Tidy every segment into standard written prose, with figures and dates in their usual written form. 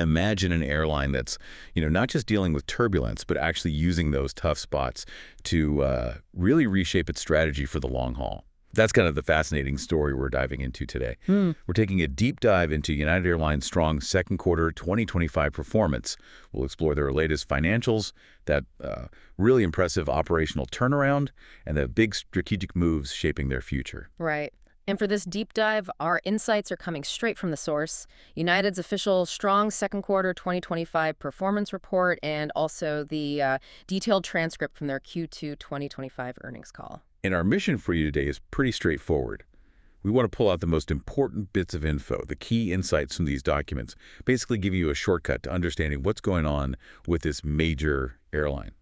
Imagine an airline that's, not just dealing with turbulence, but actually using those tough spots to really reshape its strategy for the long haul. That's kind of the fascinating story we're diving into today. We're taking a deep dive into United Airlines' strong second quarter 2025 performance. We'll explore their latest financials, that really impressive operational turnaround, and the big strategic moves shaping their future. Right. And for this deep dive, our insights are coming straight from the source, United's official strong second quarter 2025 performance report, and also the detailed transcript from their Q2 2025 earnings call. And our mission for you today is pretty straightforward. We want to pull out the most important bits of info, the key insights from these documents, basically giving you a shortcut to understanding what's going on with this major airline.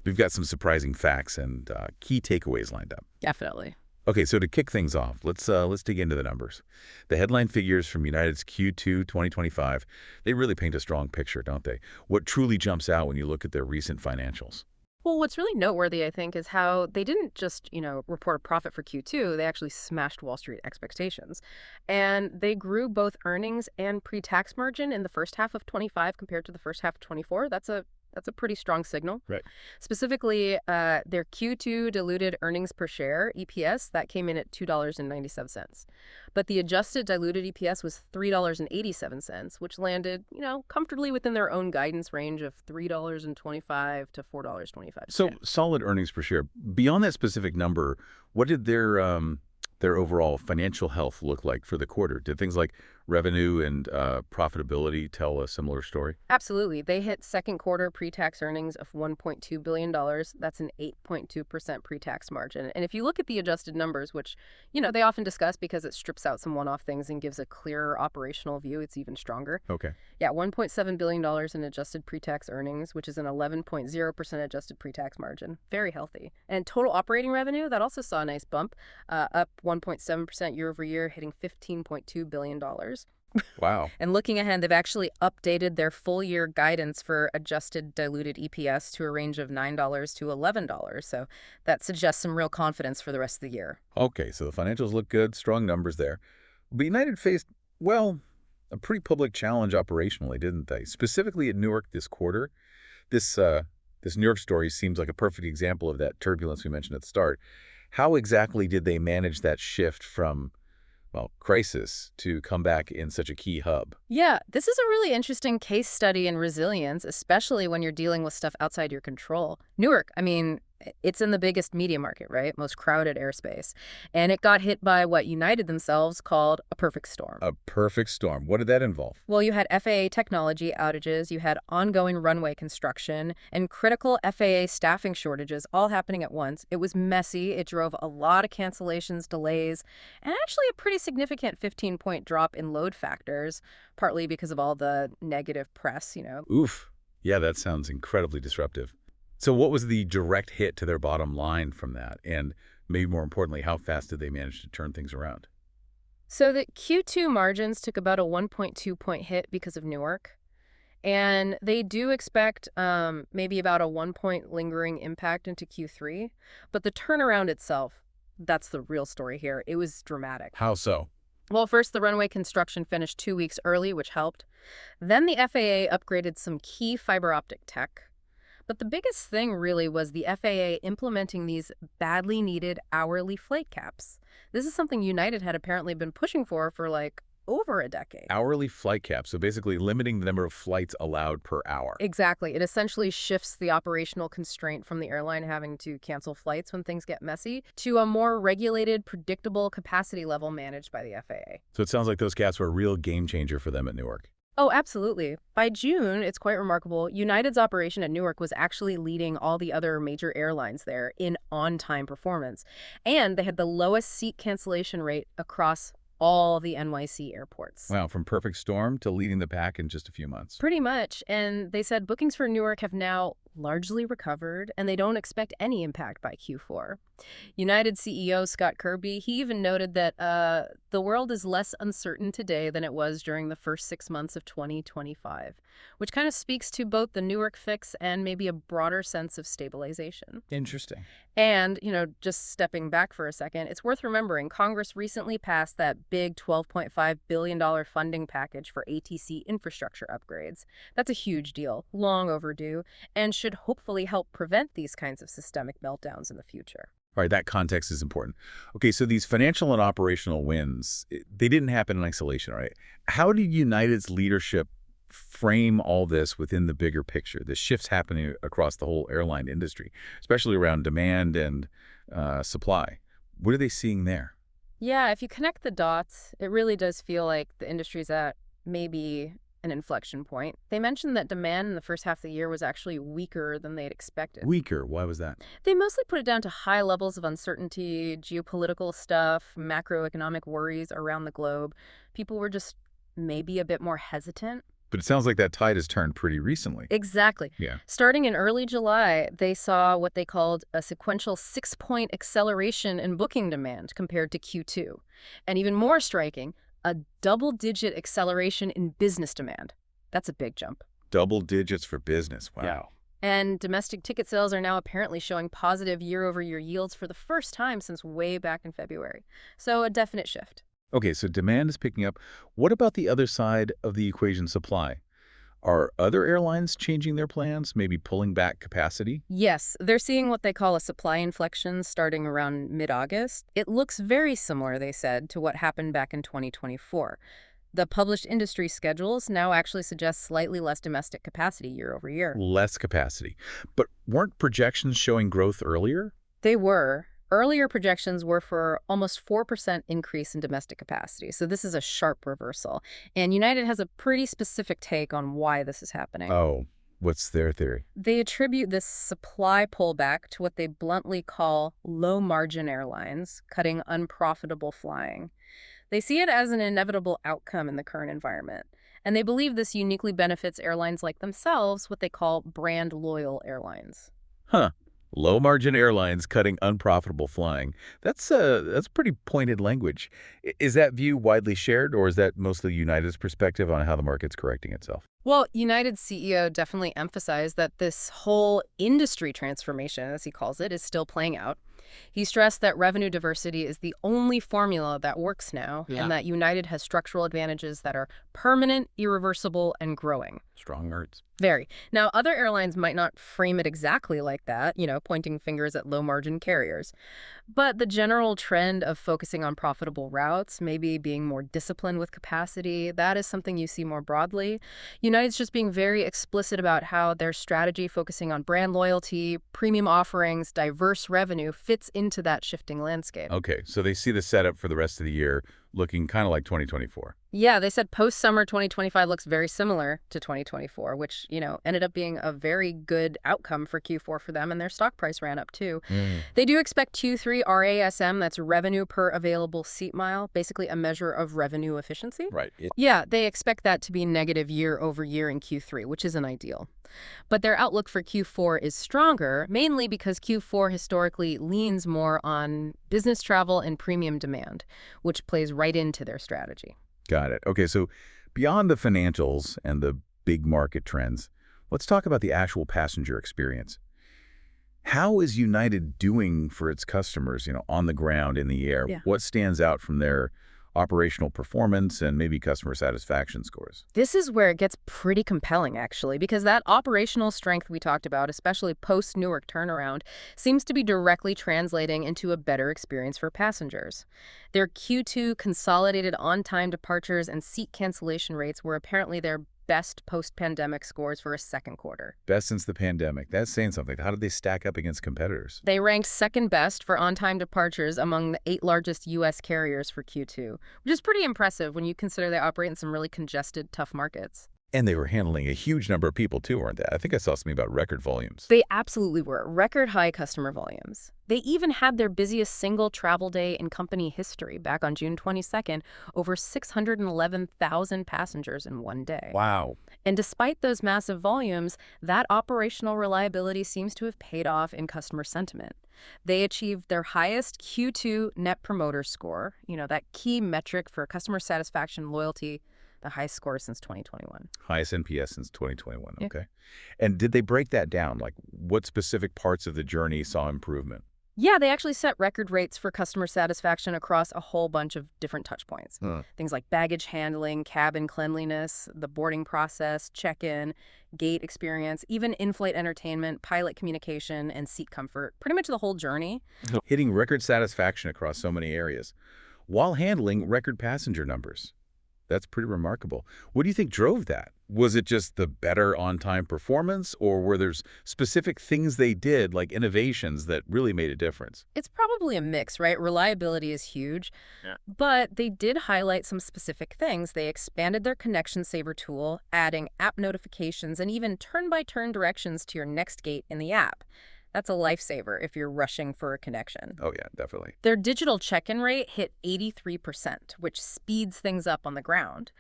We've got some surprising facts and key takeaways lined up. Definitely. Okay, so to kick things off, let's dig into the numbers. The headline figures from United's Q2 2025, they really paint a strong picture, don't they? What truly jumps out when you look at their recent financials? Well, what's really noteworthy, I think, is how they didn't just, report a profit for Q2. They actually smashed Wall Street expectations. And they grew both earnings and pre-tax margin in the first half of 25 compared to the first half of 24. That's a pretty strong signal. Right. Specifically, their Q2 diluted earnings per share, EPS, that came in at $2.97. But the adjusted diluted EPS was $3.87, which landed, comfortably within their own guidance range of $3.25 to $4.25. So solid earnings per share. Beyond that specific number, what did their overall financial health look like for the quarter? Did things like revenue and profitability tell a similar story? Absolutely. They hit second quarter pre-tax earnings of $1.2 billion. That's an 8.2% pre-tax margin. And if you look at the adjusted numbers, which, they often discuss because it strips out some one-off things and gives a clearer operational view, it's even stronger. Okay. Yeah, $1.7 billion in adjusted pre-tax earnings, which is an 11.0% adjusted pre-tax margin. Very healthy. And total operating revenue, that also saw a nice bump, up 1.7% year over year, hitting $15.2 billion. Wow. And looking ahead, they've actually updated their full-year guidance for adjusted diluted EPS to a range of $9 to $11. So that suggests some real confidence for the rest of the year. Okay, so the financials look good, strong numbers there. But United faced, well, a pretty public challenge operationally, didn't they? Specifically at Newark this quarter. This New York story seems like a perfect example of that turbulence we mentioned at the start. How exactly did they manage that shift from crisis to come back in such a key hub? Yeah, this is a really interesting case study in resilience, especially when you're dealing with stuff outside your control. Newark, it's in the biggest media market, right? Most crowded airspace. And it got hit by what United themselves called a perfect storm. A perfect storm. What did that involve? Well, you had FAA technology outages, you had ongoing runway construction, and critical FAA staffing shortages all happening at once. It was messy. It drove a lot of cancellations, delays, and actually a pretty significant 15-point drop in load factors, partly because of all the negative press, Oof. Yeah, that sounds incredibly disruptive. So what was the direct hit to their bottom line from that? And maybe more importantly, how fast did they manage to turn things around? So the Q2 margins took about a 1.2-point hit because of Newark. And they do expect maybe about a 1-point lingering impact into Q3. But the turnaround itself, that's the real story here. It was dramatic. How so? Well, first, the runway construction finished 2 weeks early, which helped. Then the FAA upgraded some key fiber optic tech. But the biggest thing really was the FAA implementing these badly needed hourly flight caps. This is something United had apparently been pushing for over a decade. Hourly flight caps, so basically limiting the number of flights allowed per hour. Exactly. It essentially shifts the operational constraint from the airline having to cancel flights when things get messy to a more regulated, predictable capacity level managed by the FAA. So it sounds like those caps were a real game changer for them at Newark. Oh, absolutely. By June, it's quite remarkable, United's operation at Newark was actually leading all the other major airlines there in on-time performance. And they had the lowest seat cancellation rate across all the NYC airports. Wow, from perfect storm to leading the pack in just a few months. Pretty much. And they said bookings for Newark have now largely recovered, and they don't expect any impact by Q4. United CEO Scott Kirby, he even noted that the world is less uncertain today than it was during the first 6 months of 2025, which kind of speaks to both the Newark fix and maybe a broader sense of stabilization. Interesting. And, just stepping back for a second, it's worth remembering Congress recently passed that big $12.5 billion funding package for ATC infrastructure upgrades. That's a huge deal, long overdue, and should hopefully help prevent these kinds of systemic meltdowns in the future. All right, that context is important. Okay, so these financial and operational wins, they didn't happen in isolation, all right? How did United's leadership frame all this within the bigger picture, the shifts happening across the whole airline industry, especially around demand and supply? What are they seeing there? Yeah, if you connect the dots, it really does feel like the industry's at maybe an inflection point. They mentioned that demand in the first half of the year was actually weaker than they'd expected. Weaker, why was that? They mostly put it down to high levels of uncertainty, geopolitical stuff, macroeconomic worries around the globe. People were just maybe a bit more hesitant. But it sounds like that tide has turned pretty recently. Exactly. Yeah. Starting in early July, they saw what they called a sequential 6-point acceleration in booking demand compared to Q2. And even more striking, a double-digit acceleration in business demand. That's a big jump. Double digits for business. Wow. Yeah. And domestic ticket sales are now apparently showing positive year-over-year yields for the first time since way back in February. So a definite shift. Okay, so demand is picking up. What about the other side of the equation, supply? Are other airlines changing their plans, maybe pulling back capacity? Yes, they're seeing what they call a supply inflection starting around mid-August. It looks very similar, they said, to what happened back in 2024. The published industry schedules now actually suggest slightly less domestic capacity year over year. Less capacity. But weren't projections showing growth earlier? They were. Earlier projections were for almost 4% increase in domestic capacity, so this is a sharp reversal. And United has a pretty specific take on why this is happening. Oh, what's their theory? They attribute this supply pullback to what they bluntly call low-margin airlines, cutting unprofitable flying. They see it as an inevitable outcome in the current environment, and they believe this uniquely benefits airlines like themselves, what they call brand-loyal airlines. Huh. Low-margin airlines cutting unprofitable flying. That's pretty pointed language. Is that view widely shared, or is that mostly United's perspective on how the market's correcting itself? Well, United's CEO definitely emphasized that this whole industry transformation, as he calls it, is still playing out. He stressed that revenue diversity is the only formula that works now, and that United has structural advantages that are permanent, irreversible, and growing. Strong words. Very. Now, other airlines might not frame it exactly like that, pointing fingers at low-margin carriers. But the general trend of focusing on profitable routes, maybe being more disciplined with capacity, that is something you see more broadly. United's just being very explicit about how their strategy focusing on brand loyalty, premium offerings, diverse revenue fits into that shifting landscape. Okay, so they see the setup for the rest of the year looking kind of like 2024. Yeah, they said post-summer 2025 looks very similar to 2024, which, ended up being a very good outcome for Q4 for them, and their stock price ran up too. They do expect Q3 RASM, that's revenue per available seat mile, basically a measure of revenue efficiency. Right. Yeah, they expect that to be negative year over year in Q3, which isn't ideal. But their outlook for Q4 is stronger, mainly because Q4 historically leans more on business travel and premium demand, which plays right into their strategy. Got it. Okay, so beyond the financials and the big market trends, let's talk about the actual passenger experience. How is United doing for its customers, on the ground, in the air? Yeah. What stands out from their operational performance and maybe customer satisfaction scores? This is where it gets pretty compelling, actually, because that operational strength we talked about, especially post-Newark turnaround, seems to be directly translating into a better experience for passengers. Their Q2 consolidated on-time departures and seat cancellation rates were apparently their best post-pandemic scores for a second quarter. Best since the pandemic. That's saying something. How did they stack up against competitors? They ranked second best for on-time departures among the 8 largest U.S. carriers for Q2, which is pretty impressive when you consider they operate in some really congested, tough markets. And they were handling a huge number of people too, weren't they? I think I saw something about record volumes. They absolutely were. Record high customer volumes. They even had their busiest single travel day in company history back on June 22nd, over 611,000 passengers in one day. Wow. And despite those massive volumes, that operational reliability seems to have paid off in customer sentiment. They achieved their highest Q2 Net Promoter Score, that key metric for customer satisfaction, loyalty, the highest score since 2021. Highest NPS since 2021. Yeah. Okay. And did they break that down? Like what specific parts of the journey saw improvement? Yeah, they actually set record rates for customer satisfaction across a whole bunch of different touch points. Things like baggage handling, cabin cleanliness, the boarding process, check-in, gate experience, even in-flight entertainment, pilot communication, and seat comfort. Pretty much the whole journey. Hitting record satisfaction across so many areas while handling record passenger numbers. That's pretty remarkable. What do you think drove that? Was it just the better on-time performance, or were there specific things they did, like innovations, that really made a difference? It's probably a mix, right? Reliability is huge, but they did highlight some specific things. They expanded their Connection Saver tool, adding app notifications and even turn-by-turn directions to your next gate in the app. That's a lifesaver if you're rushing for a connection. Oh, yeah, definitely. Their digital check-in rate hit 83%, which speeds things up on the ground.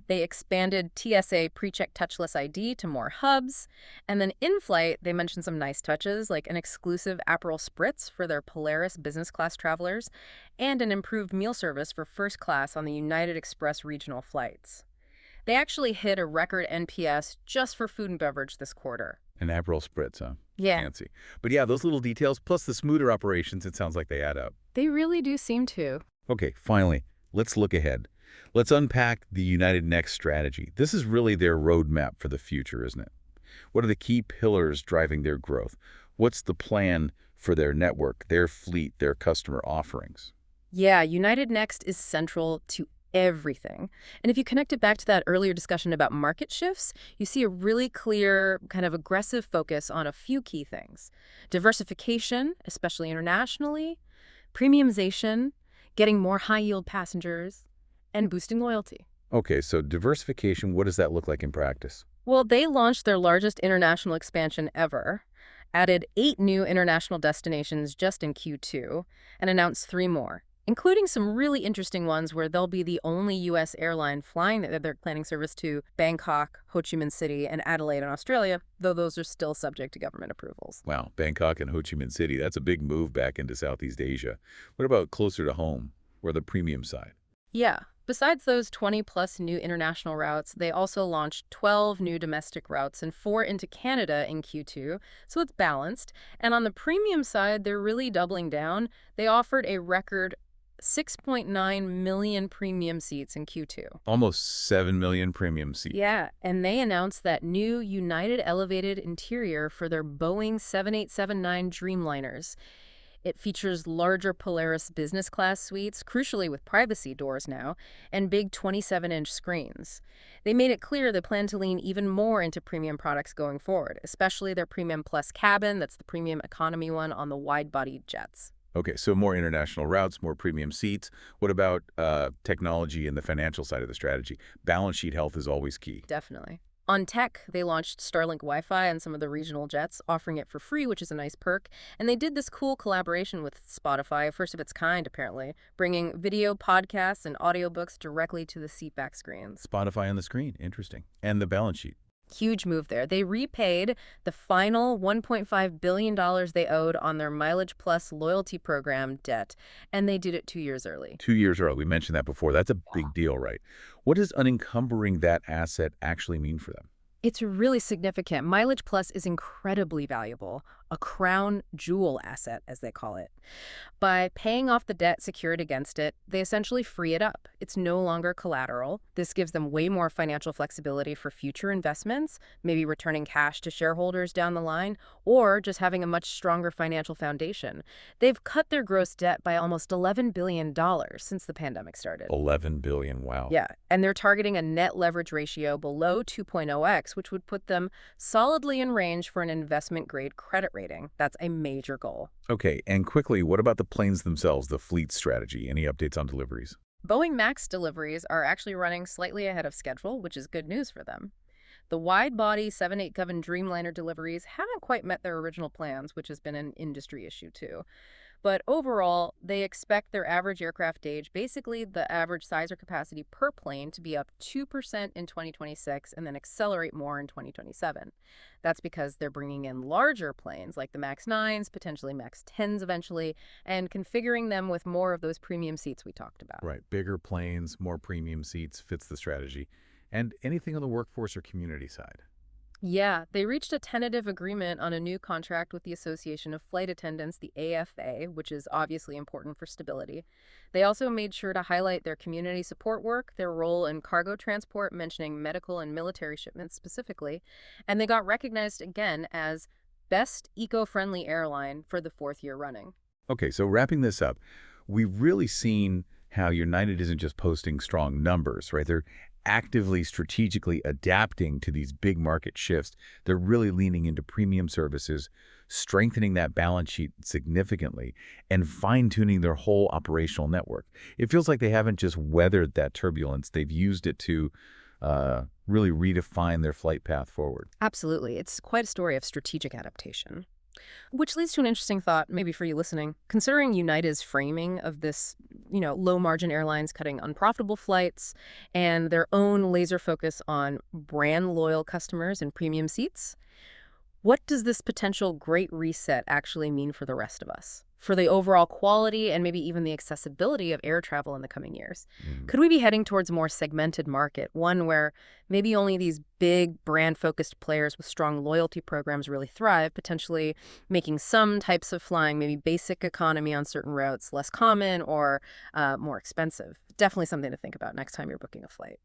They expanded TSA PreCheck touchless ID to more hubs. And then in-flight, they mentioned some nice touches, like an exclusive Aperol Spritz for their Polaris business class travelers and an improved meal service for first class on the United Express regional flights. They actually hit a record NPS just for food and beverage this quarter. An Aperol Spritz, huh? Yeah. Fancy. But yeah, those little details, plus the smoother operations, it sounds like they add up. They really do seem to. Okay, finally, let's look ahead. Let's unpack the United Next strategy. This is really their roadmap for the future, isn't it? What are the key pillars driving their growth? What's the plan for their network, their fleet, their customer offerings? Yeah, United Next is central to everything. And if you connect it back to that earlier discussion about market shifts, you see a really clear, kind of aggressive focus on a few key things. Diversification, especially internationally, premiumization, getting more high-yield passengers, and boosting loyalty. Okay, so diversification, what does that look like in practice? Well, they launched their largest international expansion ever, added 8 new international destinations just in Q2, and announced 3 more, including some really interesting ones where they'll be the only U.S. airline flying their planning service to Bangkok, Ho Chi Minh City, and Adelaide in Australia, though those are still subject to government approvals. Wow, Bangkok and Ho Chi Minh City, that's a big move back into Southeast Asia. What about closer to home, or the premium side? Yeah. Besides those 20-plus new international routes, they also launched 12 new domestic routes and 4 into Canada in Q2, so it's balanced. And on the premium side, they're really doubling down. They offered a record 6.9 million premium seats in Q2. Almost 7 million premium seats. Yeah, and they announced that new United elevated interior for their Boeing 7879 Dreamliners. It features larger Polaris business class suites, crucially with privacy doors now, and big 27-inch screens. They made it clear they plan to lean even more into premium products going forward, especially their Premium Plus cabin, that's the premium economy one on the wide-bodied jets. Okay, so more international routes, more premium seats. What about technology and the financial side of the strategy? Balance sheet health is always key. Definitely. On tech, they launched Starlink Wi-Fi on some of the regional jets, offering it for free, which is a nice perk. And they did this cool collaboration with Spotify, first of its kind, apparently, bringing video, podcasts, and audiobooks directly to the seatback screens. Spotify on the screen. Interesting. And the balance sheet. Huge move there. They repaid the final $1.5 billion they owed on their Mileage Plus loyalty program debt, and they did it 2 years early. 2 years early. We mentioned that before. That's a big deal, right? What does unencumbering that asset actually mean for them? It's really significant. Mileage Plus is incredibly valuable, a crown jewel asset, as they call it. By paying off the debt secured against it, they essentially free it up. It's no longer collateral. This gives them way more financial flexibility for future investments, maybe returning cash to shareholders down the line, or just having a much stronger financial foundation. They've cut their gross debt by almost $11 billion since the pandemic started. $11 billion, wow. Yeah, and they're targeting a net leverage ratio below 2.0x, which would put them solidly in range for an investment-grade credit rating. That's a major goal. Okay, and quickly, what about the planes themselves, the fleet strategy? Any updates on deliveries? Boeing MAX deliveries are actually running slightly ahead of schedule, which is good news for them. The wide-body 787 Dreamliner deliveries haven't quite met their original plans, which has been an industry issue too. But overall, they expect their average aircraft age, basically the average size or capacity per plane, to be up 2% in 2026 and then accelerate more in 2027. That's because they're bringing in larger planes like the MAX 9s, potentially MAX 10s eventually, and configuring them with more of those premium seats we talked about. Right. Bigger planes, more premium seats fits the strategy. And anything on the workforce or community side? Yeah, they reached a tentative agreement on a new contract with the Association of Flight Attendants, the AFA, which is obviously important for stability. They also made sure to highlight their community support work, their role in cargo transport, mentioning medical and military shipments specifically, and they got recognized again as Best Eco-Friendly Airline for the fourth year running. Okay, so wrapping this up, we've really seen how United isn't just posting strong numbers, right? They're actively, strategically adapting to these big market shifts. They're really leaning into premium services, strengthening that balance sheet significantly, and fine-tuning their whole operational network. It feels like they haven't just weathered that turbulence. They've used it to really redefine their flight path forward. Absolutely. It's quite a story of strategic adaptation. Which leads to an interesting thought, maybe for you listening. Considering United's framing of this, low margin airlines cutting unprofitable flights and their own laser focus on brand loyal customers and premium seats, what does this potential great reset actually mean for the rest of us? For the overall quality and maybe even the accessibility of air travel in the coming years? Mm. Could we be heading towards a more segmented market, one where maybe only these big brand-focused players with strong loyalty programs really thrive, potentially making some types of flying, maybe basic economy on certain routes, less common or more expensive? Definitely something to think about next time you're booking a flight.